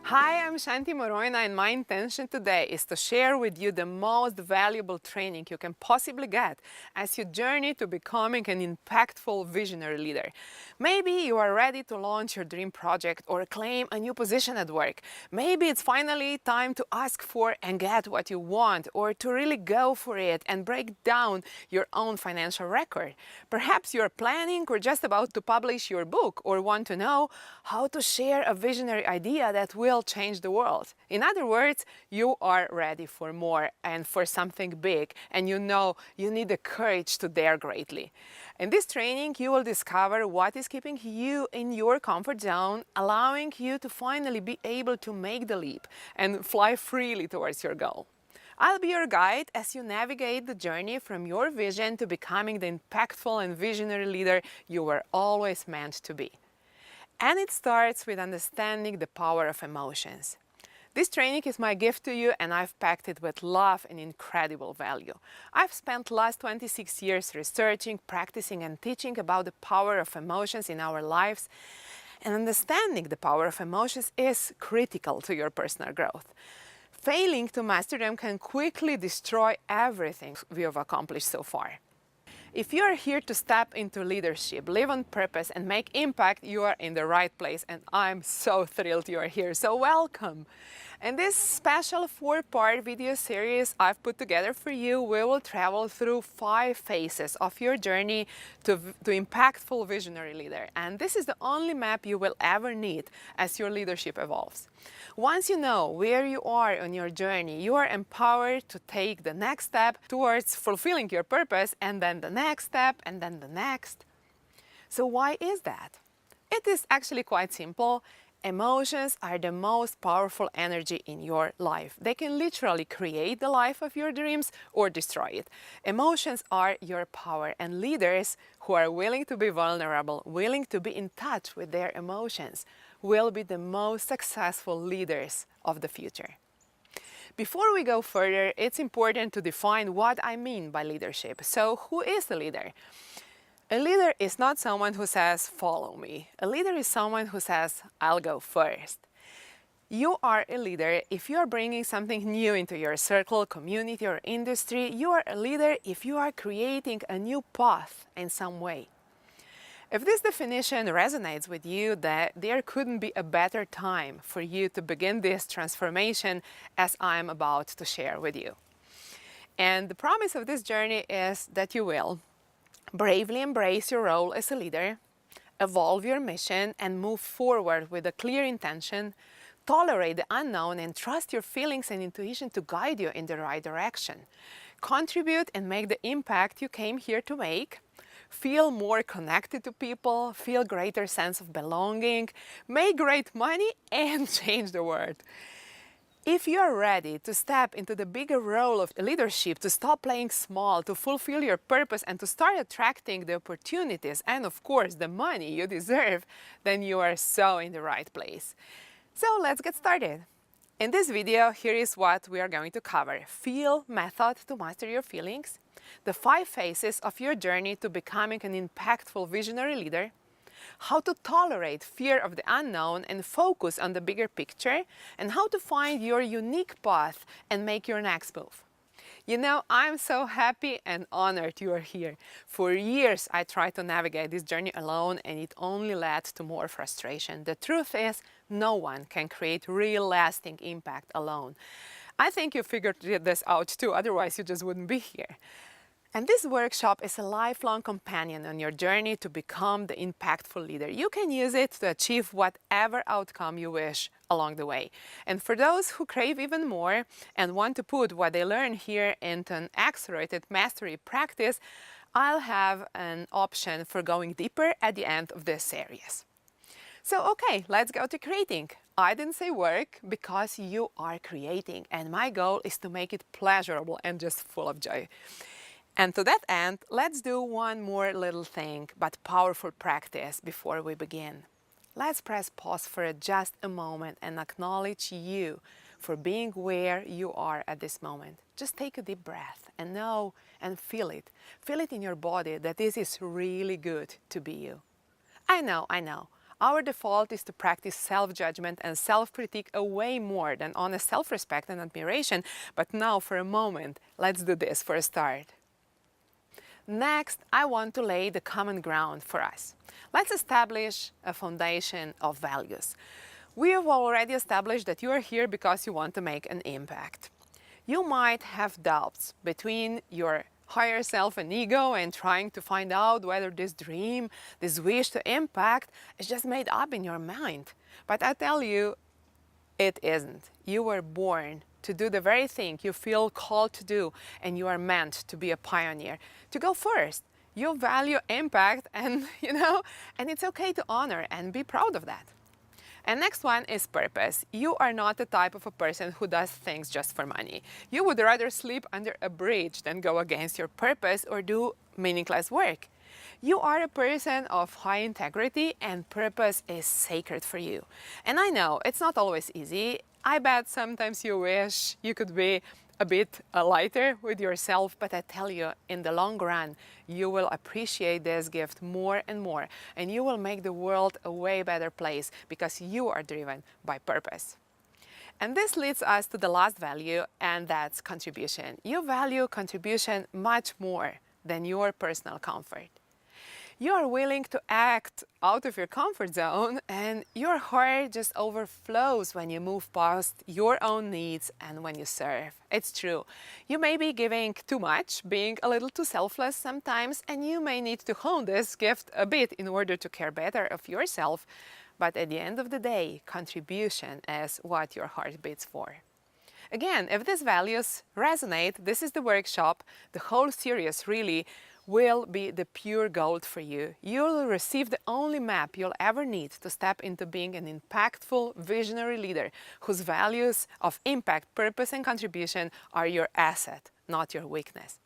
Hi, I'm Shanti Moroina, and my intention today is to share with you the most valuable training you can possibly get as you journey to becoming an impactful visionary leader. Maybe you are ready to launch your dream project or claim a new position at work. Maybe it's finally time to ask for and get what you want, or to really go for it and break down your own financial record. Perhaps you're planning or just about to publish your book, or want to know how to share a visionary idea that will change the world. In other words, you are ready for more and for something big, and you know you need the courage to dare greatly. In this training, you will discover what is keeping you in your comfort zone, allowing you to finally be able to make the leap and fly freely towards your goal. I'll be your guide as you navigate the journey from your vision to becoming the impactful and visionary leader you were always meant to be. And it starts with understanding the power of emotions. This training is my gift to you, and I've packed it with love and incredible value. I've spent the last 26 years researching, practicing, and teaching about the power of emotions in our lives. And understanding the power of emotions is critical to your personal growth. Failing to master them can quickly destroy everything we have accomplished so far. If you are here to step into leadership, live on purpose, and make impact, you are in the right place, and I'm so thrilled you are here, so welcome! In this special 4-part video series I've put together for you, we will travel through 5 phases of your journey to impactful visionary leader, and this is the only map you will ever need as your leadership evolves. Once you know where you are on your journey, you are empowered to take the next step towards fulfilling your purpose, and then the next step, and then the next. So why is that? It is actually quite simple. Emotions are the most powerful energy in your life. They can literally create the life of your dreams or destroy it. Emotions are your power, and leaders who are willing to be vulnerable, willing to be in touch with their emotions, will be the most successful leaders of the future. Before we go further, it's important to define what I mean by leadership. So, who is the leader? A leader is not someone who says, "Follow me." A leader is someone who says, "I'll go first." You are a leader if you are bringing something new into your circle, community, or industry. You are a leader if you are creating a new path in some way. If this definition resonates with you, that there couldn't be a better time for you to begin this transformation as I'm about to share with you. And the promise of this journey is that you will bravely embrace your role as a leader, evolve your mission, and move forward with a clear intention, tolerate the unknown, and trust your feelings and intuition to guide you in the right direction. Contribute and make the impact you came here to make. Feel more connected to people, feel greater sense of belonging, make great money, and change the world. If you are ready to step into the bigger role of leadership, to stop playing small, to fulfill your purpose, and to start attracting the opportunities and, of course, the money you deserve, then you are so in the right place. So let's get started. In this video, here is what we are going to cover. F.E.E.L method to master your feelings, the 5 phases of your journey to becoming an impactful visionary leader, how to tolerate fear of the unknown and focus on the bigger picture, and how to find your unique path and make your next move. You know, I'm so happy and honored you are here. For years, I tried to navigate this journey alone, and it only led to more frustration. The truth is, no one can create real lasting impact alone. I think you figured this out too, otherwise you just wouldn't be here. And this workshop is a lifelong companion on your journey to become the impactful leader. You can use it to achieve whatever outcome you wish along the way. And for those who crave even more and want to put what they learn here into an accelerated mastery practice, I'll have an option for going deeper at the end of this series. So, okay, let's go to creating. I didn't say work because you are creating, and my goal is to make it pleasurable and just full of joy. And to that end, let's do one more little thing, but powerful practice before we begin. Let's press pause for just a moment and acknowledge you for being where you are at this moment. Just take a deep breath and know and feel it. Feel it in your body that this is really good to be you. I know. Our default is to practice self-judgment and self-critique way more than honest self-respect and admiration. But now, for a moment, let's do this for a start. Next, I want to lay the common ground for us. Let's establish a foundation of values. We have already established that you are here because you want to make an impact. You might have doubts between your higher self and ego and trying to find out whether this dream, this wish to impact is just made up in your mind. But I tell you, it isn't. You were born to do the very thing you feel called to do, and you are meant to be a pioneer, to go first. You value impact and, and it's okay to honor and be proud of that. And next one is purpose. You are not the type of a person who does things just for money. You would rather sleep under a bridge than go against your purpose or do meaningless work. You are a person of high integrity, and purpose is sacred for you. And I know it's not always easy. I bet sometimes you wish you could be a bit lighter with yourself, but I tell you, in the long run, you will appreciate this gift more and more, and you will make the world a way better place because you are driven by purpose. And this leads us to the last value, and that's contribution. You value contribution much more than your personal comfort. You are willing to act out of your comfort zone, and your heart just overflows when you move past your own needs and when you serve. It's true. You may be giving too much, being a little too selfless sometimes, and you may need to hone this gift a bit in order to care better of yourself. But at the end of the day, contribution is what your heart beats for. Again, if these values resonate, this is the workshop. The whole series really will be the pure gold for you. You'll receive the only map you'll ever need to step into being an impactful, visionary leader whose values of impact, purpose, and contribution are your asset, not your weakness.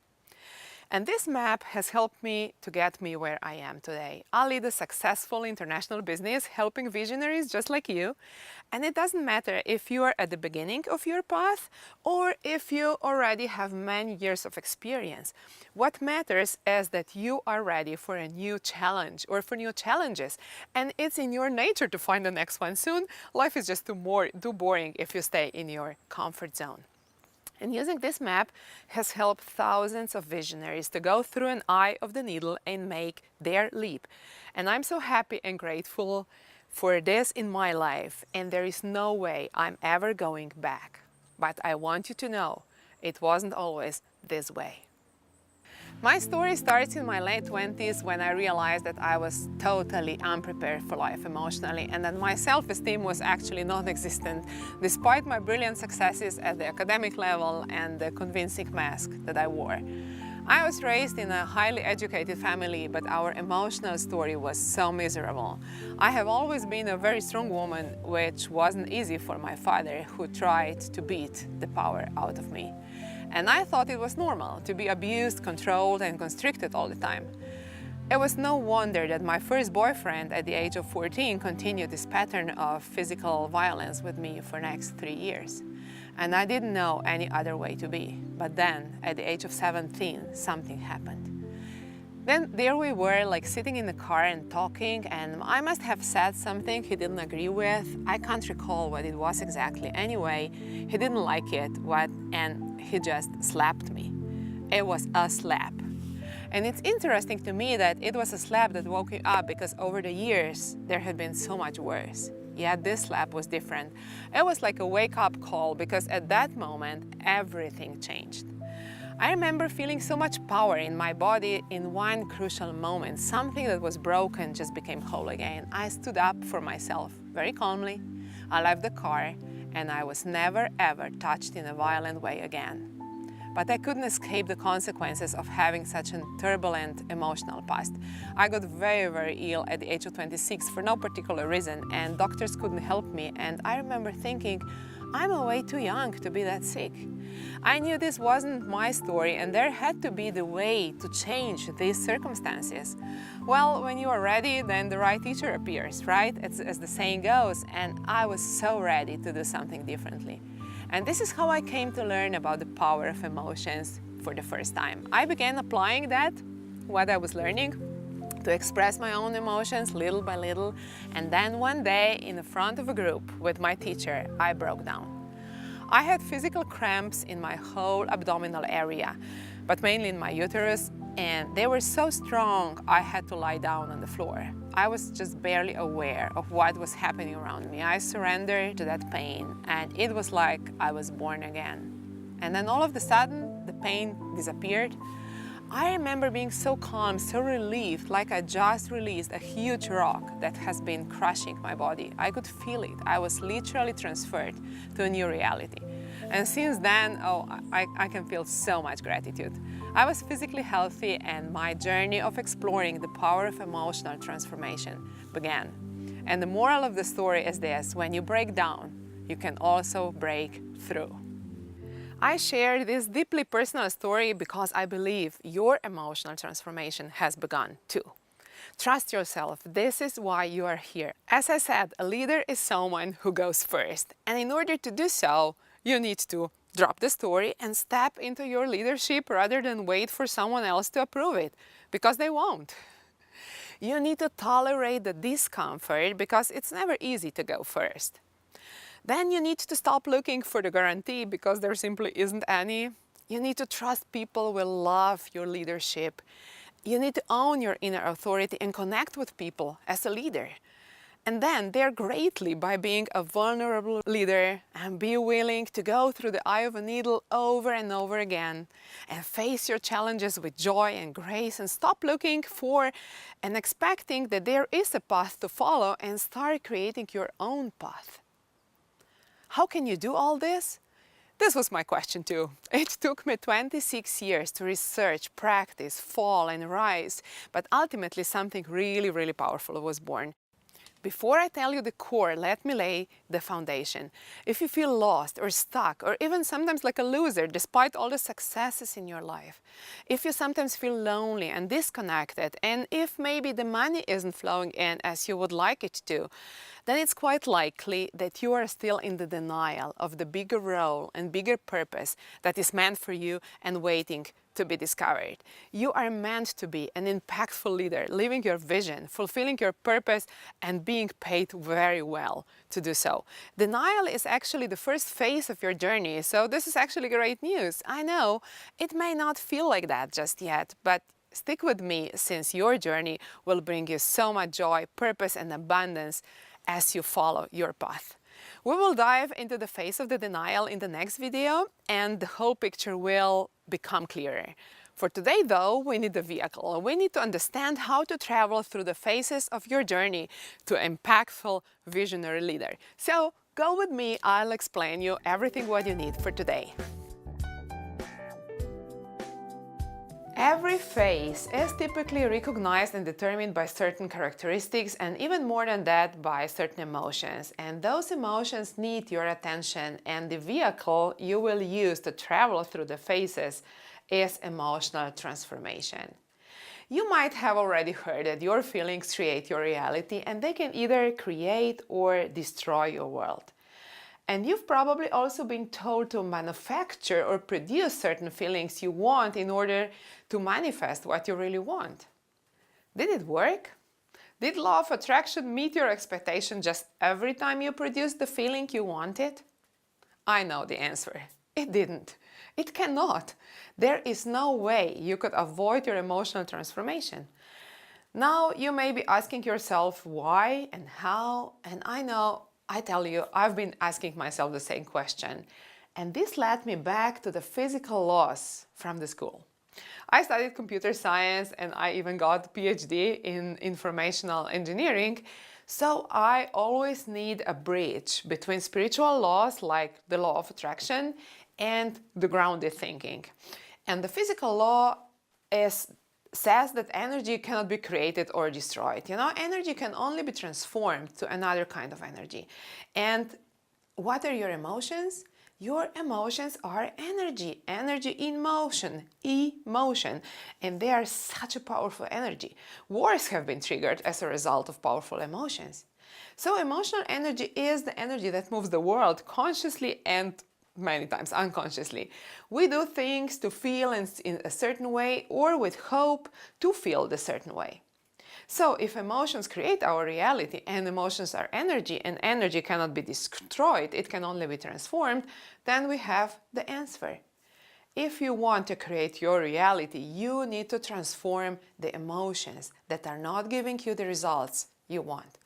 And this map has helped me to get me where I am today. I lead a successful international business helping visionaries just like you. And it doesn't matter if you are at the beginning of your path or if you already have many years of experience. What matters is that you are ready for a new challenge or for new challenges. And it's in your nature to find the next one soon. Life is just too boring if you stay in your comfort zone. And using this map has helped thousands of visionaries to go through an eye of the needle and make their leap. And I'm so happy and grateful for this in my life, and there is no way I'm ever going back. But I want you to know, it wasn't always this way. My story starts in my late 20s when I realized that I was totally unprepared for life emotionally and that my self-esteem was actually non-existent despite my brilliant successes at the academic level and the convincing mask that I wore. I was raised in a highly educated family, but our emotional story was so miserable. I have always been a very strong woman, which wasn't easy for my father, who tried to beat the power out of me. And I thought it was normal to be abused, controlled, and constricted all the time. It was no wonder that my first boyfriend at the age of 14 continued this pattern of physical violence with me for the next 3 years. And I didn't know any other way to be. But then, at the age of 17, something happened. Then there we were, like sitting in the car and talking, and I must have said something he didn't agree with. I can't recall what it was exactly. Anyway, he didn't like it, and he just slapped me. It was a slap. And it's interesting to me that it was a slap that woke me up because over the years, there had been so much worse. Yet this slap was different. It was like a wake-up call because at that moment, everything changed. I remember feeling so much power in my body in one crucial moment. Something that was broken just became whole again. I stood up for myself very calmly. I left the car and I was never ever touched in a violent way again. But I couldn't escape the consequences of having such a turbulent emotional past. I got very, very ill at the age of 26 for no particular reason, and doctors couldn't help me. And I remember thinking, I'm way too young to be that sick. I knew this wasn't my story, and there had to be the way to change these circumstances. Well, when you are ready, then the right teacher appears, right? As the saying goes, and I was so ready to do something differently. And this is how I came to learn about the power of emotions for the first time. I began applying what I was learning, to express my own emotions little by little, and then one day in the front of a group with my teacher, I broke down. I had physical cramps in my whole abdominal area, but mainly in my uterus, and they were so strong I had to lie down on the floor. I was just barely aware of what was happening around me. I surrendered to that pain, and it was like I was born again. And then all of a sudden, the pain disappeared. I remember being so calm, so relieved, like I just released a huge rock that has been crushing my body. I could feel it. I was literally transferred to a new reality. And since then, I can feel so much gratitude. I was physically healthy, and my journey of exploring the power of emotional transformation began. And the moral of the story is this: when you break down, you can also break through. I share this deeply personal story because I believe your emotional transformation has begun too. Trust yourself. This is why you are here. As I said, a leader is someone who goes first. And in order to do so, you need to drop the story and step into your leadership rather than wait for someone else to approve it, because they won't. You need to tolerate the discomfort because it's never easy to go first. Then you need to stop looking for the guarantee because there simply isn't any. You need to trust people will love your leadership. You need to own your inner authority and connect with people as a leader. And then dare greatly by being a vulnerable leader and be willing to go through the eye of a needle over and over again and face your challenges with joy and grace, and stop looking for and expecting that there is a path to follow and start creating your own path. How can you do all this? This was my question too. It took me 26 years to research, practice, fall and rise, but ultimately something really powerful was born. Before I tell you the core, let me lay the foundation. If you feel lost or stuck or even sometimes like a loser despite all the successes in your life, if you sometimes feel lonely and disconnected, and if maybe the money isn't flowing in as you would like it to, then it's quite likely that you are still in the denial of the bigger role and bigger purpose that is meant for you and waiting to be discovered. You are meant to be an impactful leader, living your vision, fulfilling your purpose, and being paid very well to do so. Denial is actually the first phase of your journey, so this is actually great news. I know it may not feel like that just yet, but stick with me, since your journey will bring you so much joy, purpose, and abundance as you follow your path. We will dive into the phase of the denial in the next video, and the whole picture will become clearer. For today though, we need a vehicle. We need to understand how to travel through the phases of your journey to impactful visionary leader. So go with me, I'll explain you everything what you need for today. Every phase is typically recognized and determined by certain characteristics, and even more than that, by certain emotions. And those emotions need your attention, and the vehicle you will use to travel through the phases is emotional transformation. You might have already heard that your feelings create your reality, and they can either create or destroy your world. And you've probably also been told to manufacture or produce certain feelings you want in order to manifest what you really want. Did it work? Did law of attraction meet your expectation just every time you produced the feeling you wanted? I know the answer. It didn't. It cannot. There is no way you could avoid your emotional transformation. Now you may be asking yourself why and how, and I tell you, I've been asking myself the same question. And this led me back to the physical laws from the school. I studied computer science, and I even got a Ph.D. in informational engineering. So I always need a bridge between spiritual laws like the law of attraction and the grounded thinking. And the physical law says that energy cannot be created or destroyed. Energy can only be transformed to another kind of energy. And what are your emotions? Your emotions are energy, energy in motion, emotion, and they are such a powerful energy. Wars have been triggered as a result of powerful emotions. So emotional energy is the energy that moves the world consciously and many times unconsciously. We do things to feel in a certain way, or with hope to feel the certain way. So if emotions create our reality and emotions are energy and energy cannot be destroyed, it can only be transformed, then we have the answer. If you want to create your reality, you need to transform the emotions that are not giving you the results you want.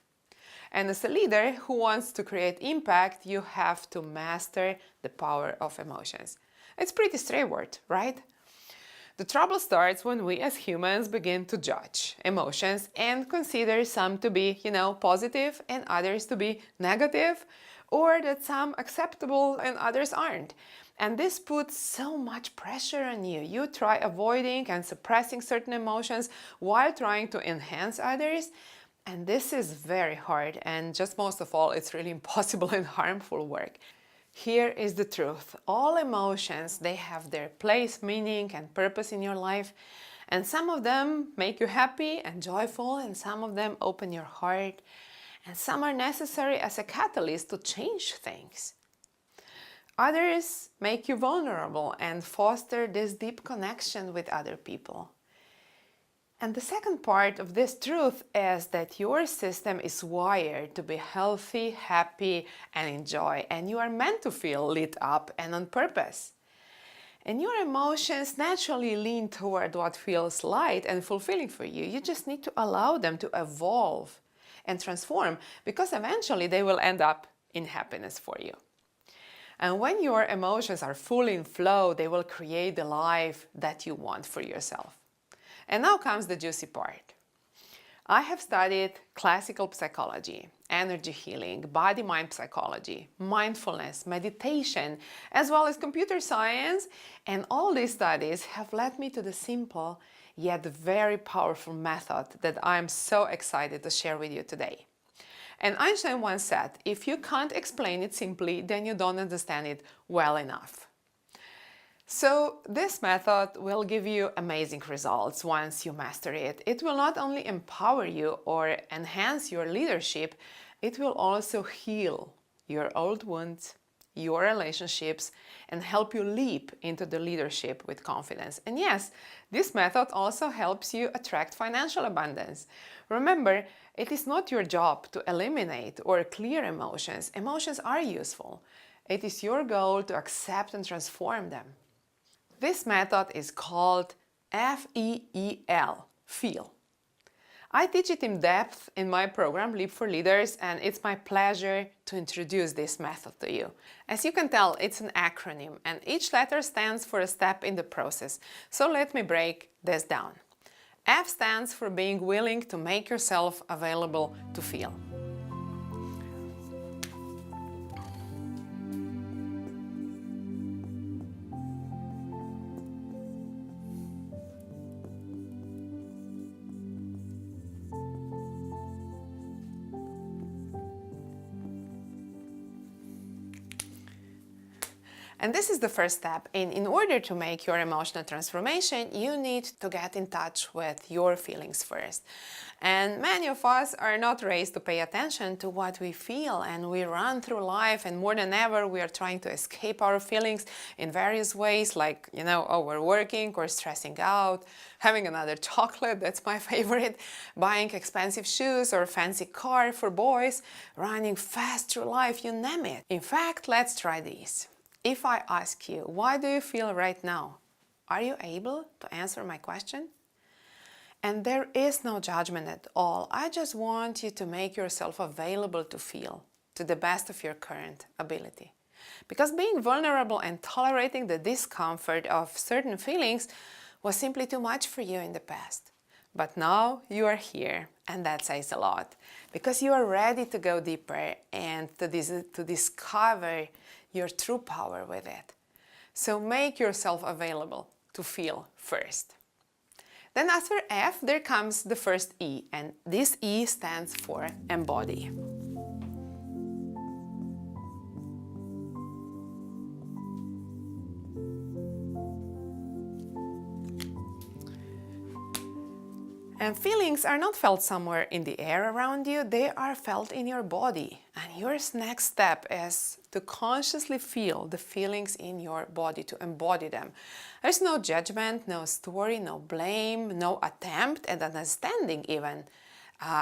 And as a leader who wants to create impact, you have to master the power of emotions. It's pretty straightforward, right? The trouble starts when we as humans begin to judge emotions and consider some to be, positive and others to be negative, or that some acceptable and others aren't. And this puts so much pressure on you. You try avoiding and suppressing certain emotions while trying to enhance others. And this is very hard, and just most of all, it's really impossible and harmful work. Here is the truth. All emotions, they have their place, meaning, and purpose in your life. And some of them make you happy and joyful, and some of them open your heart. And some are necessary as a catalyst to change things. Others make you vulnerable and foster this deep connection with other people. And the second part of this truth is that your system is wired to be healthy, happy, and enjoy, and you are meant to feel lit up and on purpose. And your emotions naturally lean toward what feels light and fulfilling for you. You just need to allow them to evolve and transform, because eventually they will end up in happiness for you. And when your emotions are fully in flow, they will create the life that you want for yourself. And now comes the juicy part. I have studied classical psychology, energy healing, body-mind psychology, mindfulness, meditation, as well as computer science, and all these studies have led me to the simple yet very powerful method that I'm so excited to share with you today. And Einstein once said, if you can't explain it simply, then you don't understand it well enough. So this method will give you amazing results once you master it. It will not only empower you or enhance your leadership, it will also heal your old wounds, your relationships, and help you leap into the leadership with confidence. And yes, this method also helps you attract financial abundance. Remember, it is not your job to eliminate or clear emotions. Emotions are useful. It is your goal to accept and transform them. This method is called F.E.E.L, F.E.E.L. I teach it in depth in my program, Leap for Leaders, and it's my pleasure to introduce this method to you. As you can tell, it's an acronym, and each letter stands for a step in the process. So let me break this down. F stands for being willing to make yourself available to feel. And this is the first step. In order to make your emotional transformation, you need to get in touch with your feelings first. And many of us are not raised to pay attention to what we feel, and we run through life, and more than ever we are trying to escape our feelings in various ways, like, overworking or stressing out, having another chocolate, that's my favorite, buying expensive shoes or fancy car for boys, running fast through life, you name it. In fact, let's try this. If I ask you, what do you feel right now? Are you able to answer my question? And there is no judgment at all. I just want you to make yourself available to feel to the best of your current ability. Because being vulnerable and tolerating the discomfort of certain feelings was simply too much for you in the past. But now you are here, and that says a lot. Because you are ready to go deeper and to discover your true power with it. So make yourself available to feel first. Then after F, there comes the first E, and this E stands for embody. And feelings are not felt somewhere in the air around you, they are felt in your body. And your next step is to consciously feel the feelings in your body, to embody them. There's no judgment, no story, no blame, no attempt at understanding even.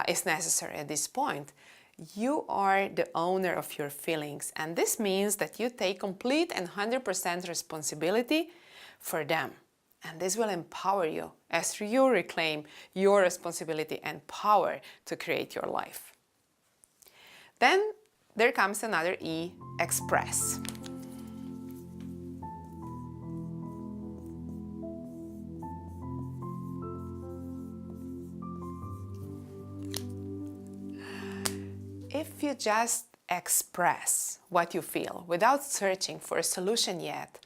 is necessary at this point. You are the owner of your feelings, and this means that you take complete and 100% responsibility for them. And this will empower you as you reclaim your responsibility and power to create your life. Then there comes another E, express. If you just express what you feel without searching for a solution yet,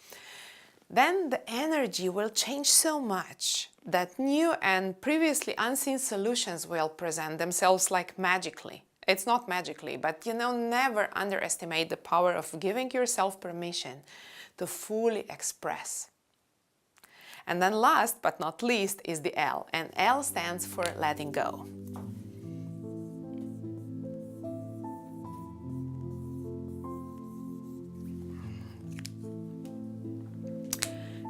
then the energy will change so much that new and previously unseen solutions will present themselves like magically. It's not magically, but never underestimate the power of giving yourself permission to fully express. And then last but not least is the L, and L stands for letting go.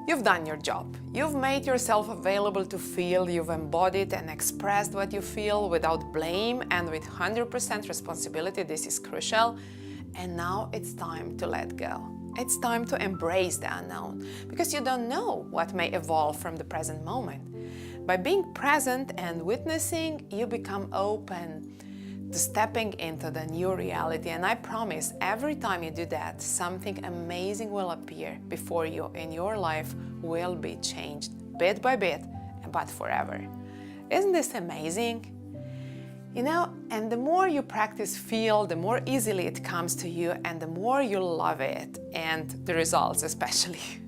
You've done your job. You've made yourself available to feel, you've embodied and expressed what you feel without blame and with 100% responsibility. This is crucial. And now it's time to let go. It's time to embrace the unknown, because you don't know what may evolve from the present moment. By being present and witnessing, you become open to stepping into the new reality, and I promise every time you do that, something amazing will appear before you and your life will be changed bit by bit, but forever. Isn't this amazing? And the more you practice feel, the more easily it comes to you and the more you love it, and the results especially.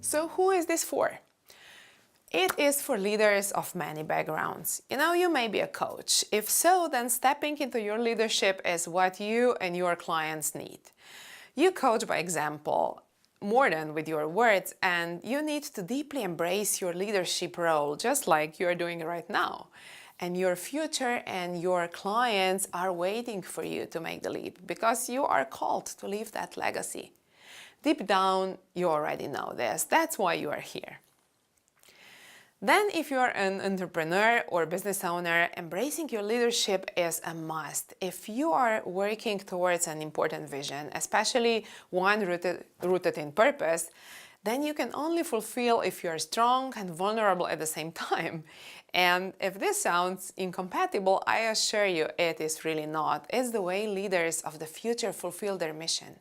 So who is this for? It is for leaders of many backgrounds. You may be a coach. If so, then stepping into your leadership is what you and your clients need. You coach by example, more than with your words, and you need to deeply embrace your leadership role, just like you're doing right now. And your future and your clients are waiting for you to make the leap, because you are called to leave that legacy. Deep down, you already know this. That's why you are here. Then if you are an entrepreneur or business owner, embracing your leadership is a must. If you are working towards an important vision, especially one rooted in purpose, then you can only fulfill if you are strong and vulnerable at the same time. And if this sounds incompatible, I assure you it is really not. It's the way leaders of the future fulfill their mission.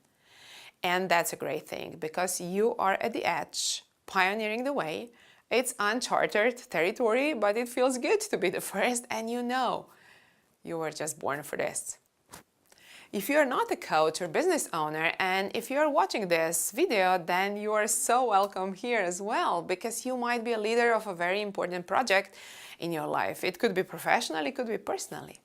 And that's a great thing, because you are at the edge, pioneering the way. It's uncharted territory, but it feels good to be the first, and you were just born for this. If you are not a coach or business owner, and if you are watching this video, then you are so welcome here as well, because you might be a leader of a very important project in your life. It could be professional, it could be personally.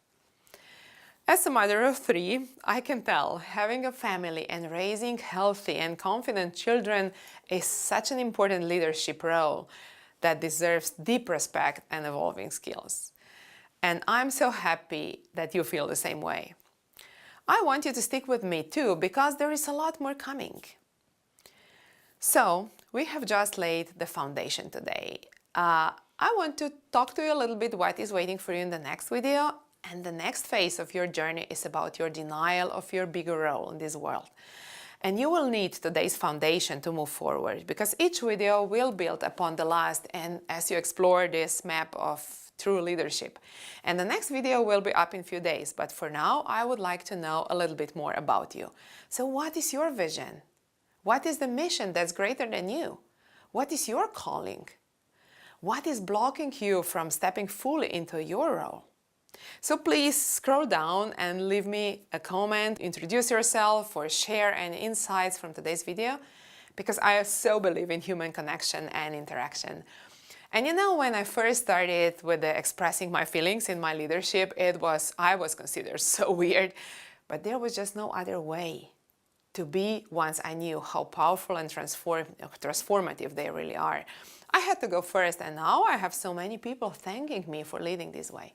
As a mother of 3, I can tell having a family and raising healthy and confident children is such an important leadership role that deserves deep respect and evolving skills. And I'm so happy that you feel the same way. I want you to stick with me too, because there is a lot more coming. So, we have just laid the foundation today. I want to talk to you a little bit what is waiting for you in the next video. And the next phase of your journey is about your denial of your bigger role in this world. And you will need today's foundation to move forward, because each video will build upon the last, and as you explore this map of true leadership. And the next video will be up in a few days, but for now I would like to know a little bit more about you. So what is your vision? What is the mission that's greater than you? What is your calling? What is blocking you from stepping fully into your role? So please scroll down and leave me a comment, introduce yourself, or share any insights from today's video, because I so believe in human connection and interaction. And when I first started with expressing my feelings in my leadership, I was considered so weird, but there was just no other way to be once I knew how powerful and transformative they really are. I had to go first, and now I have so many people thanking me for leading this way.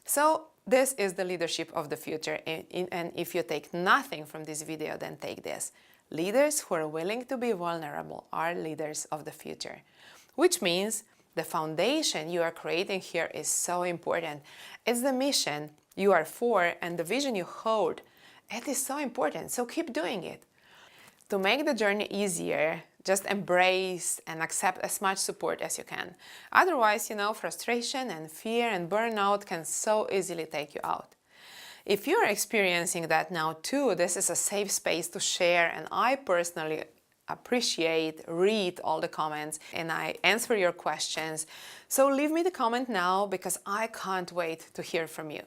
So this is the leadership of the future, and if you take nothing from this video, then take this. Leaders who are willing to be vulnerable are leaders of the future, which means The foundation you are creating here is so important. It's the mission you are for and the vision you hold. It is so important, so keep doing it. To make the journey easier, just embrace and accept as much support as you can. Otherwise, frustration and fear and burnout can so easily take you out. If you're experiencing that now too, this is a safe space to share, and I personally read all the comments, and I answer your questions. So leave me the comment now because I can't wait to hear from you.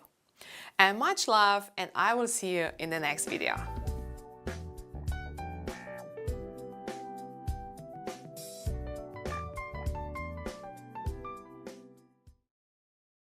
And much love, and I will see you in the next video.